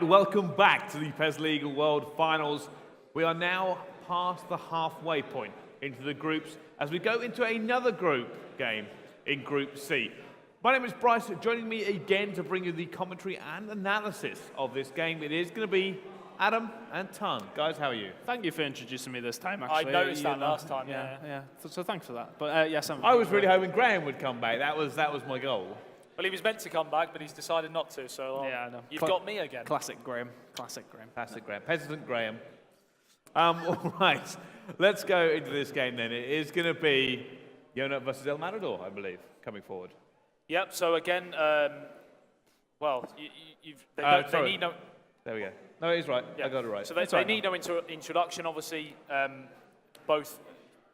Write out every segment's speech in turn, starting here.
welcome back to the PESLeague World Finals. We are now past the halfway point into the groups as we go into another group game in Group C. My name is Bryce, joining me again to bring you the commentary and analysis of this game. It is going to be Adam and Ton. Guys, how are you? Thank you for introducing me this time, actually. I noticed that last time, yeah. So thanks for that. But yes, I was really hoping Graham would come back. That was my goal. Well, he was meant to come back, but he's decided not to, so yeah, I know. You've got me again. Classic Graham. Classic Graham. Classic Graham. President Graham. All right, let's go into this game then. It is going to be Yona versus El Matador, I believe, coming forward. Yep, so again, well, they need no... There we go. No, he's right. Yeah. I got it right. So they need no introduction, obviously. Both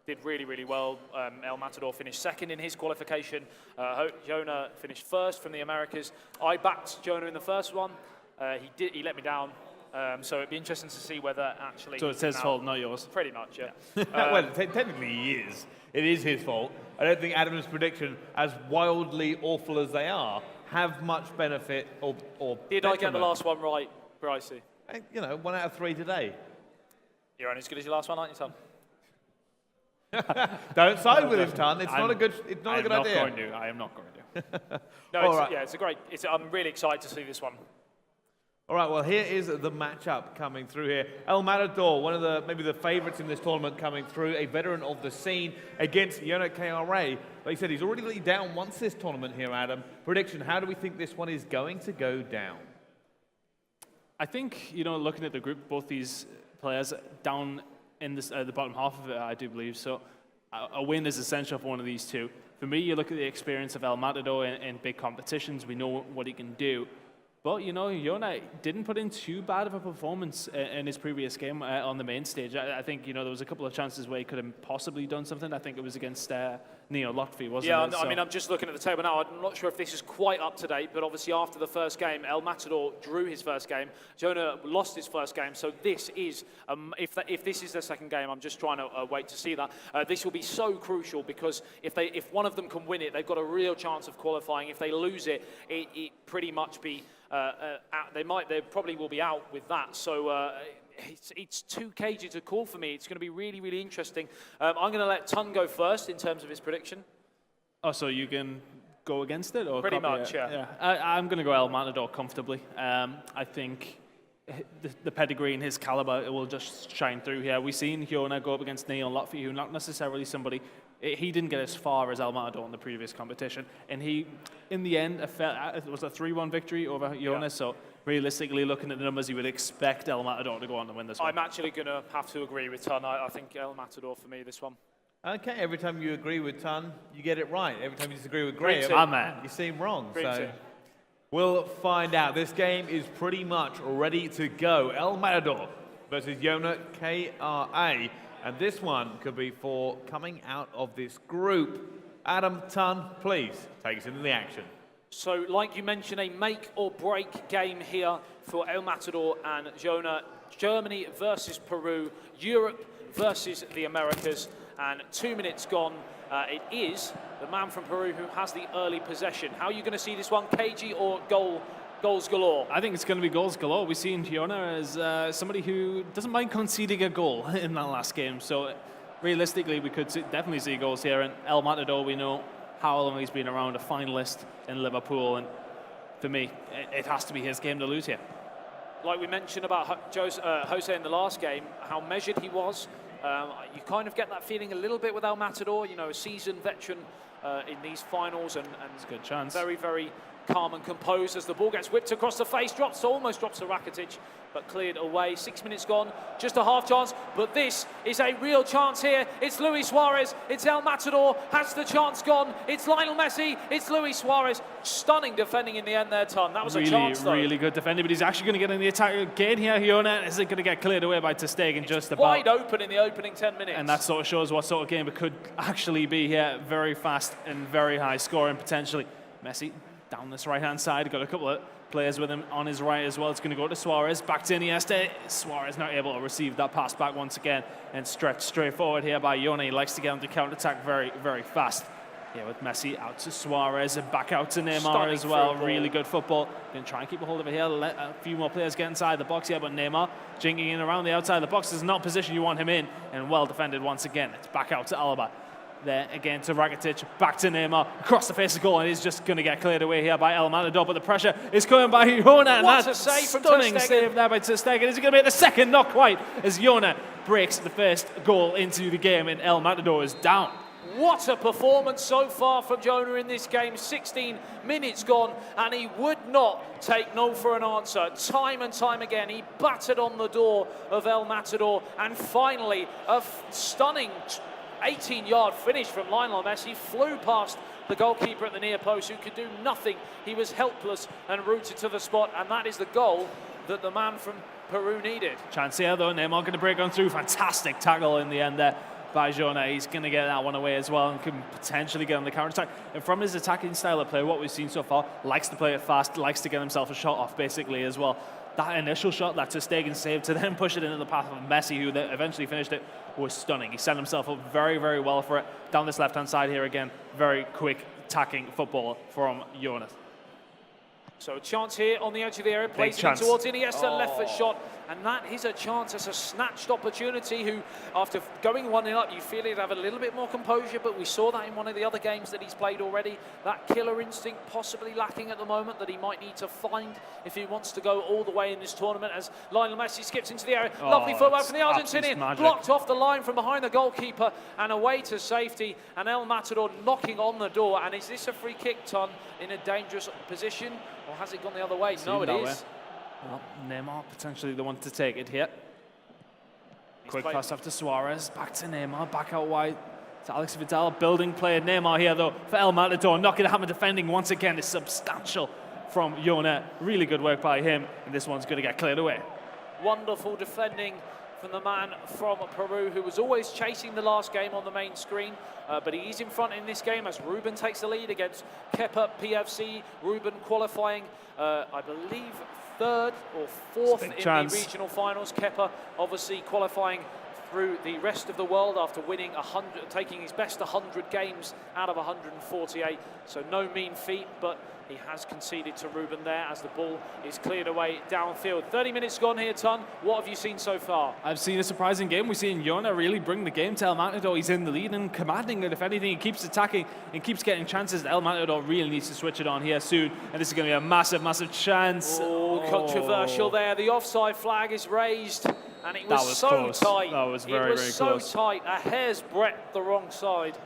did really, really well. El Matador finished second in his qualification. Jonah finished first from the Americas. I backed Jonah in the first one. He let me down. So it'd be interesting to see whether actually... So it's his fault, not yours? Pretty much, yeah. Well, technically he is. It is his fault. I don't think Adam's prediction, as wildly awful as they are, have much benefit or Did I get the last one right, Brycey? You know, 1 out of 3 today. You're only as good as your last one, aren't you, Tom? Don't side with him, Ton. It's not a good idea. I am not going to. No, I'm really excited to see this one. All right, well, here is the matchup coming through here. El Matador, one of maybe the favourites in this tournament coming through, a veteran of the scene against Yona KRA. Like you said, he's already let down once this tournament here, Adam. Prediction, how do we think this one is going to go down? I think, looking at the group, both these players down in this, the bottom half of it, I do believe. So a win is essential for one of these two. For me, you look at the experience of El Matador in big competitions. We know what he can do. But, Yona didn't put in too bad of a performance in his previous game on the main stage. I think, there was a couple of chances where he could have possibly done something. I think it was against Neo Lotfi, wasn't it? Yeah, I mean, I'm just looking at the table now. I'm not sure if this is quite up to date, but obviously after the first game, El Matador drew his first game. Jonah lost his first game, so this is, if this is their second game, I'm just trying to wait to see that. This will be so crucial because if one of them can win it, they've got a real chance of qualifying. If they lose it, it pretty much be... they probably will be out with that. So it's too cagey to call for me. It's going to be really, really interesting. I'm going to let Ton go first in terms of his prediction. Oh, so you can go against it? Or pretty much, yeah. I'm going to go El Matador comfortably. I think the pedigree and his caliber, it will just shine through here. We've seen Yona go up against Neo Lotfi, who not necessarily somebody... He didn't get as far as El Matador in the previous competition. And he, in the end, it was a 3-1 victory over Yona. Yeah. So realistically, looking at the numbers, you would expect El Matador to go on to win this one. I'm actually going to have to agree with Ton. I think El Matador for me, this one. Okay, every time you agree with Ton, you get it right. Every time you disagree with Graham, you seem wrong. So we'll find out. This game is pretty much ready to go. El Matador versus Yona KRA. And this one could be for coming out of this group. Adam, Ton, please take us into the action. So, like you mentioned, a make-or-break game here for El Matador and Jonah. Germany versus Peru, Europe versus the Americas, and 2 minutes gone. It is the man from Peru who has the early possession. How are you going to see this one, cagey or goals galore? I think it's going to be goals galore. We've seen Yona as somebody who doesn't mind conceding a goal in that last game. So realistically, we could definitely see goals here. And El Matador, we know how long he's been around, a finalist in Liverpool. And for me, it has to be his game to lose here. Like we mentioned about Jose in the last game, how measured he was. You kind of get that feeling a little bit with El Matador, a seasoned veteran in these finals. And it's a good chance. Very, very calm and composed as the ball gets whipped across the face, almost drops to Rakitic, but cleared away. 6 minutes gone, just a half chance, but this is a real chance here. It's Luis Suarez, it's El Matador, has the chance gone, it's Lionel Messi, it's Luis Suarez. Stunning defending in the end there, Ton. That was a chance, though. Really good defending, but he's actually going to get in the attack again here. Yona is going to get cleared away by ter Stegen just about. Wide open in the opening 10 minutes. And that sort of shows what sort of game it could actually be here. Very fast and very high scoring potentially. Messi down this right-hand side, got a couple of players with him on his right as well. It's going to go to Suarez, back to Iniesta. Suarez not able to receive that pass back once again and stretched straight forward here by Yona. He likes to get on the counter-attack very, very fast. Yeah, with Messi out to Suarez and back out to Neymar Stunning as well. through Really ball. good football. Going to try and keep a hold of it here. Let a few more players get inside the box here, but Neymar jinking in around the outside of the box. This is not a position you want him in, and well defended once again. It's back out to Alaba. There again to Rakitic, back to Neymar, across the face of goal, and he's just going to get cleared away here by El Matador, but the pressure is coming by Jona, and What a that's save from stunning Ter Stegen. save there by Ter Stegen. Is he going to make the second? Not quite, as Jona breaks the first goal into the game, and El Matador is down. What a performance so far from Jonah in this game. 16 minutes gone, and he would not take no for an answer. Time and time again, he battered on the door of El Matador, and finally, a stunning 18-yard finish from Lionel Messi. Flew past the goalkeeper at the near post, who could do nothing. He was helpless and rooted to the spot, and that is the goal that the man from Peru needed. Chance here, though. Neymar going to break on through. Fantastic tackle in the end there by Jona. He's going to get that one away as well and can potentially get on the counter-attack. And from his attacking style of play, what we've seen so far, likes to play it fast, likes to get himself a shot off, basically, as well. That initial shot that Ter Stegen saved to then push it into the path of Messi, who eventually finished it, was stunning. He set himself up very, very well for it. Down this left-hand side here again, very quick attacking football from Jonas. So a chance here on the edge of the area, plays it towards Iniesta, left foot shot, and that is a chance. It's a snatched opportunity. Who, after going 1-0 up, you feel he'd have a little bit more composure, but we saw that in one of the other games that he's played already. That killer instinct possibly lacking at the moment that he might need to find if he wants to go all the way in this tournament. As Lionel Messi skips into the area, lovely footwork from the Argentinian, blocked off the line from behind the goalkeeper and away to safety. And El Matador knocking on the door. And is this a free kick, Ton, in a dangerous position? Or has it gone the other way? No, it is. Well, Neymar potentially the one to take it here. Quick pass after Suarez, back to Neymar, back out wide to Alex Vidal. Building play. Neymar here, though, for El Matador. Not going to happen defending once again. Is substantial from Jona. Really good work by him, and this one's going to get cleared away. Wonderful defending from the man from Peru, who was always chasing the last game on the main screen, but he is in front in this game as Ruben takes the lead against Kepa PFC. Ruben qualifying, I believe, third or fourth in the regional finals. Kepa obviously qualifying through the rest of the world after winning 100, taking his best 100 games out of 148. So no mean feat, but he has conceded to Ruben there as the ball is cleared away downfield. 30 minutes gone here, Ton. What have you seen so far? I've seen a surprising game. We've seen Jona really bring the game to El Matador. He's in the lead and commanding it. If anything, he keeps attacking and keeps getting chances. El Matador really needs to switch it on here soon. And this is going to be a massive, massive chance. Oh, controversial there. The offside flag is raised. And it was so close. tight. That was very, very close. It was so tight, a hair's breadth the wrong side.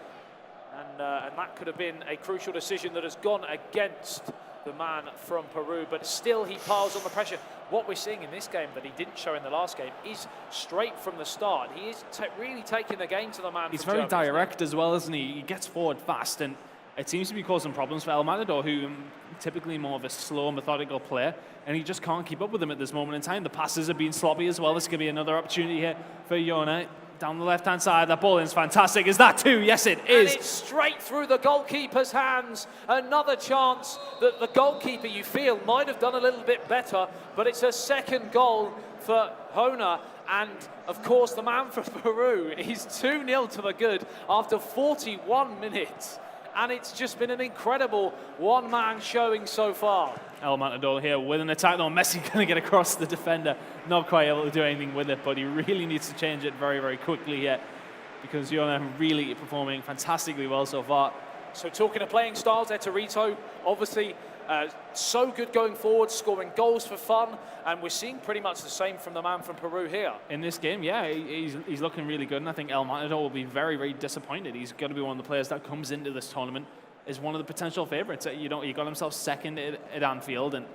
And that could have been a crucial decision that has gone against the man from Peru. But still, he piles on the pressure. What we're seeing in this game that he didn't show in the last game is straight from the start. He is really taking the game to the man. He's very direct as well, isn't he? He gets forward fast, and it seems to be causing problems for El Matador, who typically more of a slow, methodical player, and he just can't keep up with him at this moment in time. The passes have been sloppy as well. This could be another opportunity here for Jona. Down the left-hand side, that ball is fantastic. Is that two? Yes, it is. And it's straight through the goalkeeper's hands. Another chance that the goalkeeper, you feel, might have done a little bit better, but it's a second goal for Jona. And, of course, the man from Peru is 2-0 to the good after 41 minutes. And it's just been an incredible one-man showing so far. El Matador here with an attack. No, Messi going to get across the defender. Not quite able to do anything with it, but he really needs to change it very, very quickly here because Jona really performing fantastically well so far. So talking of playing styles, Eterito obviously so good going forward, scoring goals for fun, and we're seeing pretty much the same from the man from Peru here. In this game, yeah, he's looking really good, and I think El Matador will be very, very disappointed. He's going to be one of the players that comes into this tournament is one of the potential favourites. You know, he got himself second at Anfield, and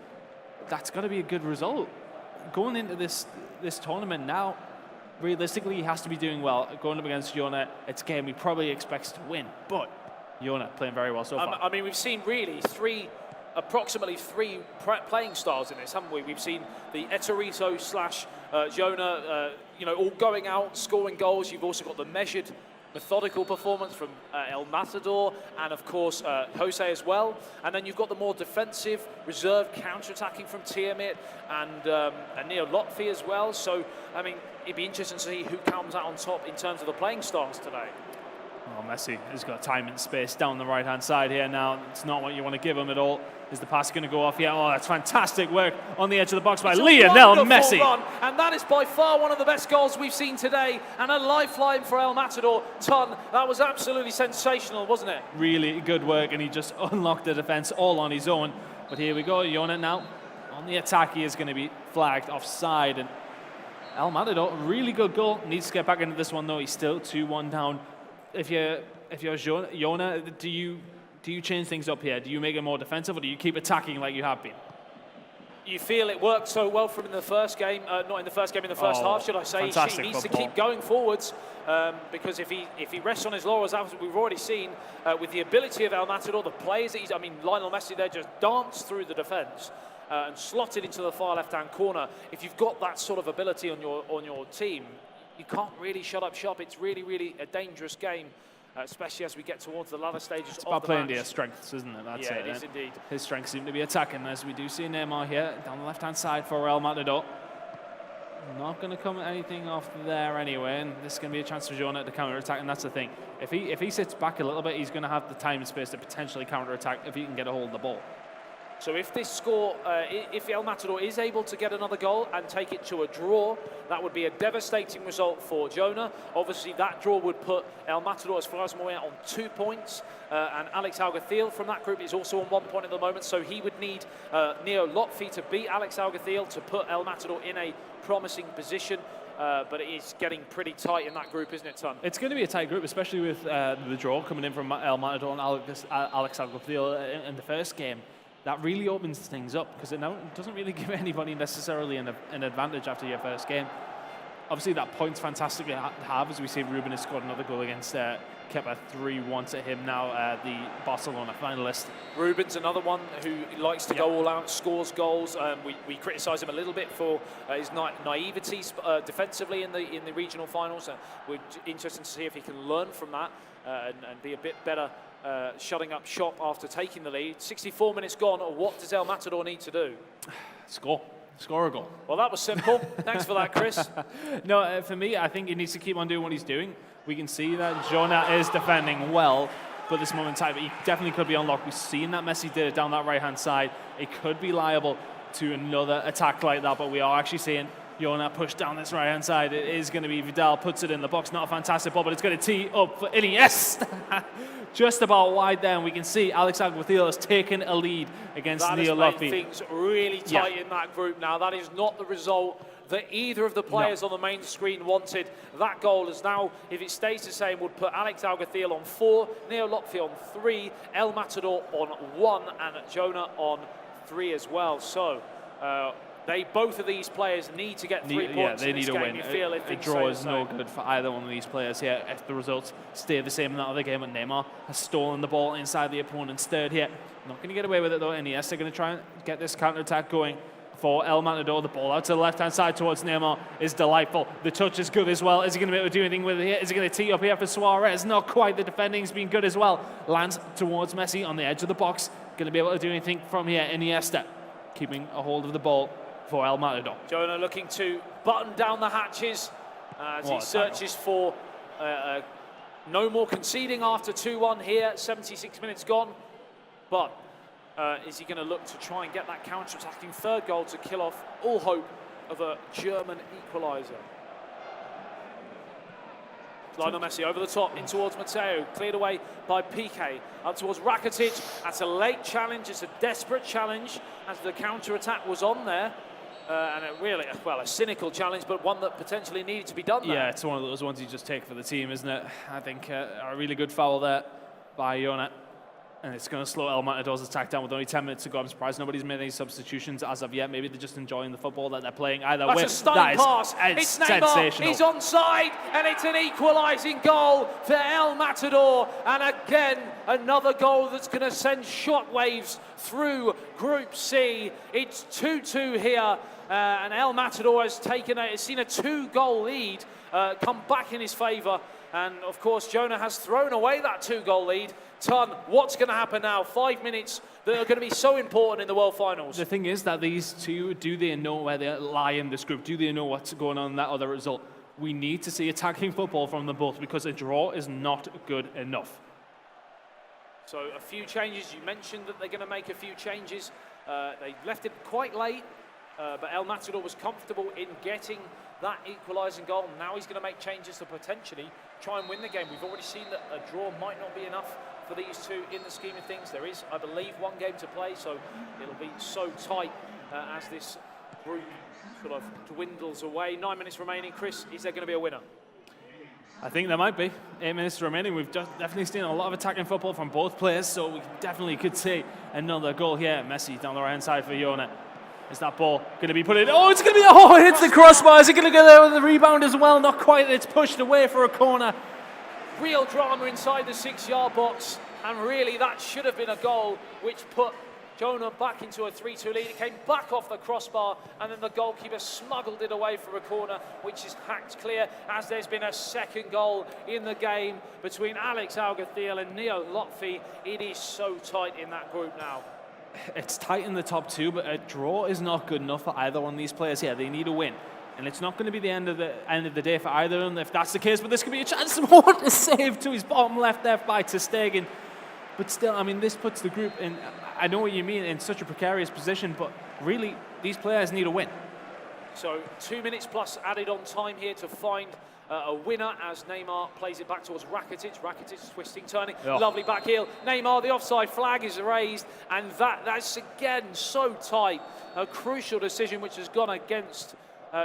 that's got to be a good result. Going into this tournament now, realistically, he has to be doing well. Going up against Jona, it's a game he probably expects to win, but Jona playing very well so far. I mean, we've seen really approximately three playing styles in this, haven't we? We've seen the Eterito / Jona, all going out, scoring goals. You've also got the measured, methodical performance from El Matador and, of course, Jose as well. And then you've got the more defensive, reserved, counter-attacking from Tiamat and Neo Lotfi as well. So, I mean, it'd be interesting to see who comes out on top in terms of the playing styles today. Oh, Messi has got time and space down the right-hand side here now. It's not what you want to give him at all. Is the pass going to go off? Yeah, oh, that's fantastic work on the edge of the box by Lionel Messi. Run, and that is by far one of the best goals we've seen today, and a lifeline for El Matador. Ton, that was absolutely sensational, wasn't it? Really good work, and he just unlocked the defence all on his own. But here we go, Jona now on the attack. He is going to be flagged offside, and El Matador, really good goal. Needs to get back into this one though. He's still 2-1 down. If you're Jona, do you change things up here? Do you make it more defensive, or do you keep attacking like you have been? You feel it worked so well from in the first game, not in the first game, in the first half, should I say. He needs to keep going forwards because if he rests on his laurels, as we've already seen, with the ability of El Matador, the players that Lionel Messi there just danced through the defence and slotted into the far left-hand corner. If you've got that sort of ability on your team, you can't really shut up shop. It's really, really a dangerous game, especially as we get towards the latter stages it's of about the playing match. to his strengths, isn't it? That's it is indeed. His strengths seem to be attacking, as we do see Neymar here down the left-hand side for El Matador. Not going to come at anything off there anyway, and this is going to be a chance for Jona to counter-attack, and that's the thing. If he sits back a little bit, he's going to have the time and space to potentially counter-attack if he can get a hold of the ball. So if this score, if El Matador is able to get another goal and take it to a draw, that would be a devastating result for Jona. Obviously, that draw would put El Matador, as far as I'm aware, on 2 points. And Alex Alguacil from that group is also on 1 point at the moment. So he would need Neo Lotfi to beat Alex Alguacil to put El Matador in a promising position. But it is getting pretty tight in that group, isn't it, Ton? It's going to be a tight group, especially with the draw coming in from El Matador and Alex Alguacil in the first game. That really opens things up because it now doesn't really give anybody necessarily an advantage after your first game. Obviously, that point's fantastic to have, as we see Ruben has scored another goal against Kepa 3-1 to him now, the Barcelona finalist. Ruben's another one who likes to go all out, scores goals. We criticise him a little bit for his naivety defensively in the regional finals. We're interested to see if he can learn from that and be a bit better shutting up shop after taking the lead. 64 minutes gone. What does El Matador need to do? Score a goal. Well, that was simple. Thanks for that, Chris. No, for me, I think he needs to keep on doing what he's doing. We can see that Jona is defending well, but this moment in time, he definitely could be unlocked. We've seen that Messi did it down that right-hand side. It could be liable to another attack like that, but we are actually seeing Jona push down this right-hand side. It is going to be Vidal, puts it in the box. Not a fantastic ball, but it's going to tee up for Iniesta. Just about wide there, and we can see Alex Alguacil has taken a lead against Neo Lotfi. That has made things really tight in that group now. That is not the result that either of the players on the main screen wanted. That goal is now, if it stays the same, would put Alex Alguacil on 4, Neo Lotfi on 3, El Matador on 1, and Jona on 3 as well. So, both of these players need to get 3 points. Yeah, they in this need game. a win. You feel A draw is no good for either one of these players here. If the results stay the same in that other game, and Neymar has stolen the ball inside the opponent's third here. Not going to get away with it though. Iniesta going to try and get this counter-attack going for El Matador. The ball out to the left-hand side towards Neymar is delightful. The touch is good as well. Is he going to be able to do anything with it here? Is he going to tee up here for Suarez? Not quite. The defending's been good as well. Lands towards Messi on the edge of the box. Going to be able to do anything from here. Iniesta keeping a hold of the ball for El Matador. Jona looking to button down the hatches as he searches for no more conceding after 2-1 here. 76 minutes gone. But is he going to look to try and get that counter-attacking third goal to kill off all hope of a German equaliser? Lionel Messi over the top in towards Matteo, cleared away by Piqué, up towards Rakitic. That's a late challenge, it's a desperate challenge as the counter-attack was on there. And a cynical challenge, but one that potentially needed to be done there. Yeah, it's one of those ones you just take for the team, isn't it? I think a really good foul there by Jona. And it's going to slow El Matador's attack down with only 10 minutes to go. I'm surprised nobody's made any substitutions as of yet. Maybe they're just enjoying the football that they're playing. Either way, that's a stunning pass. It's Neymar. Sensational. He's onside, and it's an equalising goal for El Matador. And again, another goal that's going to send shockwaves through Group C. It's 2-2 here, and El Matador has seen a 2-goal lead come back in his favour. And of course, Jona has thrown away that 2-goal lead. Ton, what's going to happen now? 5 minutes that are going to be so important in the World Finals. The thing is that these two, do they know where they lie in this group? Do they know what's going on in that other result? we need to see attacking football from them both because a draw is not good enough. So a few changes. You mentioned that they're going to make a few changes. They left it quite late, but El Matador was comfortable in getting that equalising goal. Now he's going to make changes to potentially try and win the game. We've already seen that a draw might not be enough for these two in the scheme of things. There is, I believe, one game to play, so it'll be so tight as this group sort of dwindles away. 9 minutes remaining. Chris, is there going to be a winner? I think there might be. 8 minutes remaining. We've definitely seen a lot of attacking football from both players, so we definitely could see another goal here. Messi down the right-hand side for Iona. Is that ball going to be put in? Oh, it's going to be, oh, it hits the crossbar. Is it going to go there with the rebound as well? Not quite. It's pushed away for a corner. Real drama inside the 6-yard box, and really that should have been a goal which put Jonah back into a 3-2 lead. It came back off the crossbar, and then the goalkeeper smuggled it away from a corner, which is hacked clear, as there's been a second goal in the game between Alex Algathiel and Neo Lotfi. It is so tight in that group now. It's tight in the top two, but a draw is not good enough for either one of these players here. They need a win. And it's not going to be the end of the day for either of them if that's the case, but this could be a chance. What a save to his bottom left there by Ter Stegen. But still, I mean, this puts the group in, I know what you mean, in such a precarious position, but really, these players need a win. So 2 minutes plus added on time here to find a winner as Neymar plays it back towards Rakitic. Rakitic twisting, turning, lovely back heel. Neymar, the offside flag is raised, and that's again so tight. A crucial decision which has gone against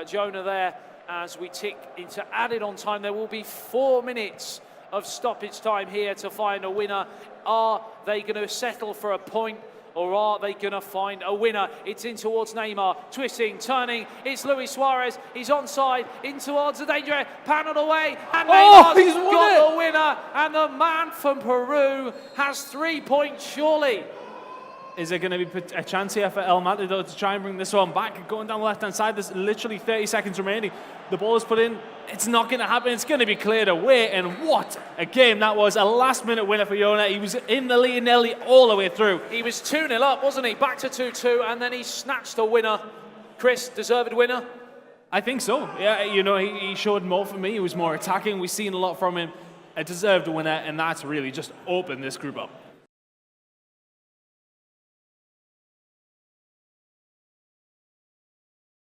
Jonah there as we tick into added on time. There will be 4 minutes of stoppage time here to find a winner. Are they going to settle for a point, or are they going to find a winner? It's in towards Neymar, twisting, turning. It's Luis Suarez. He's onside, in towards the danger, panelled away, and Neymar's got the winner. And the man from Peru has 3 points, surely. Is there going to be a chance here for El Matador to try and bring this one back? Going down the left-hand side, there's literally 30 seconds remaining. The ball is put in. It's not going to happen. It's going to be cleared away. And what a game that was. A last-minute winner for Iona. He was in the lead nearly all the way through. He was 2-0 up, wasn't he? Back to 2-2, and then he snatched a winner. Chris, deserved winner? I think so. Yeah, you know, he showed more for me. He was more attacking. We've seen a lot from him. A deserved winner, and that's really just opened this group up.